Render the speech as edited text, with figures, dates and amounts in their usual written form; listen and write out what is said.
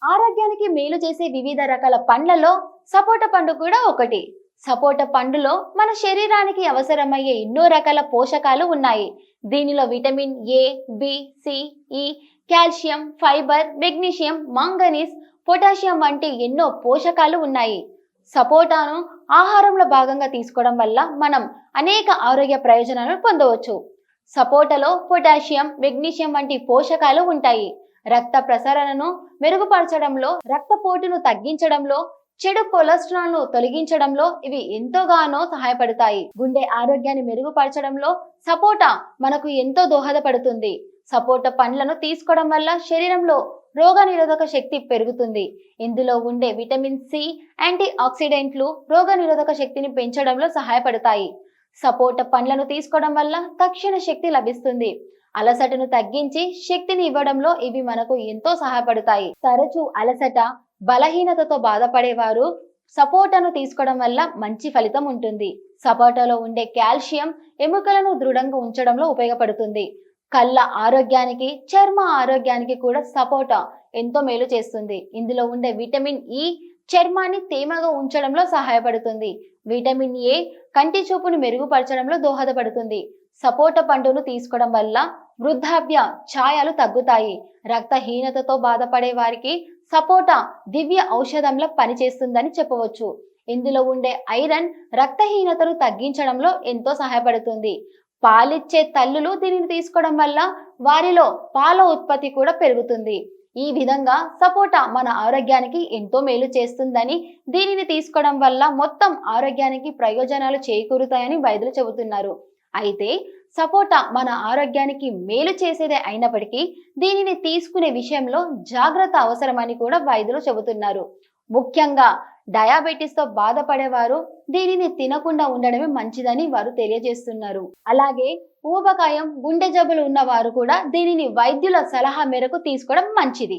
ఆరోగ్యానికి మేలు చేసే వివిధ రకాల పండ్లలో సపోటా పండు కూడా ఒకటి. సపోటా పండులో మన శరీరానికి అవసరమయ్యే ఎన్నో రకాల పోషకాలు ఉన్నాయి. దీనిలో విటమిన్ ఏ, బి, సి, ఈ, calcium, fibre, magnesium, manganese, potassium వంటి ఎన్నో పోషకాలు ఉన్నాయి. సపోటాను ఆహారంలో భాగంగా తీసుకోవడం వల్ల మనం అనేక ఆరోగ్య ప్రయోజనాలను పొందవచ్చు. సపోటాలో పొటాషియం, మెగ్నీషియం వంటి పోషకాలు ఉంటాయి. రక్త ప్రసరణను మెరుగుపరచడంలో, రక్తపోటును తగ్గించడంలో, చెడు కొలెస్ట్రాల్ ను తొలగించడంలో ఇవి ఎంతోగానో సహాయపడతాయి. గుండె ఆరోగ్యాన్ని మెరుగుపరచడంలో సపోటా మనకు ఎంతో దోహదపడుతుంది. సపోటా పండ్లను తీసుకోవడం వల్ల శరీరంలో రోగనిరోధక శక్తి పెరుగుతుంది. ఇందులో ఉండే విటమిన్ సి, యాంటీ ఆక్సిడెంట్లు రోగనిరోధక శక్తిని పెంచడంలో సహాయపడతాయి. సపోటా పండ్లను తీసుకోవడం వల్ల తక్షణ శక్తి లభిస్తుంది. అలసటను తగ్గించి శక్తిని ఇవ్వడంలో ఇవి మనకు ఎంతో సహాయపడతాయి. తరచూ అలసట, బలహీనతతో బాధపడేవారు సపోటాను తీసుకోవడం వల్ల మంచి ఫలితం ఉంటుంది. సపోటాలో ఉండే కాల్షియం ఎముకలను దృఢంగా ఉంచడంలో ఉపయోగపడుతుంది. కళ్ళ ఆరోగ్యానికి, చర్మ ఆరోగ్యానికి కూడా సపోటా ఎంతో మేలు చేస్తుంది. ఇందులో ఉండే విటమిన్ ఈ చర్మాన్ని తేమగా ఉంచడంలో సహాయపడుతుంది. విటమిన్ ఏ కంటి చూపును మెరుగుపరచడంలో దోహదపడుతుంది. సపోటా పండును తీసుకోవడం వల్ల వృద్ధాప్య ఛాయలు తగ్గుతాయి. రక్తహీనతతో బాధపడే వారికి సపోటా దివ్య ఔషధంలా పనిచేస్తుందని చెప్పవచ్చు. ఇందులో ఉండే ఐరన్ రక్తహీనతను తగ్గించడంలో ఎంతో సహాయపడుతుంది. పాలిచ్చే తల్లులు దీనిని తీసుకోవడం వల్ల వారిలో పాల ఉత్పత్తి కూడా పెరుగుతుంది. ఈ విధంగా సపోటా మన ఆరోగ్యానికి ఎంతో మేలు చేస్తుందని, దీనిని తీసుకోవడం వల్ల మొత్తం ఆరోగ్యానికి ప్రయోజనాలు చేకూరుతాయని వైద్యులు చెబుతున్నారు. అయితే సపోటా మన ఆరోగ్యానికి మేలు చేసేదే అయినప్పటికీ దీనిని తీసుకునే విషయంలో జాగ్రత్త అవసరమని కూడా వైద్యులు చెబుతున్నారు. ముఖ్యంగా డయాబెటీస్ తో బాధపడేవారు దీనిని తినకుండా ఉండడమే మంచిదని వారు తెలియజేస్తున్నారు. అలాగే ఊబకాయం, గుండె జబ్బులు ఉన్న వారు కూడా దీనిని వైద్యుల సలహా మేరకు తీసుకోవడం మంచిది.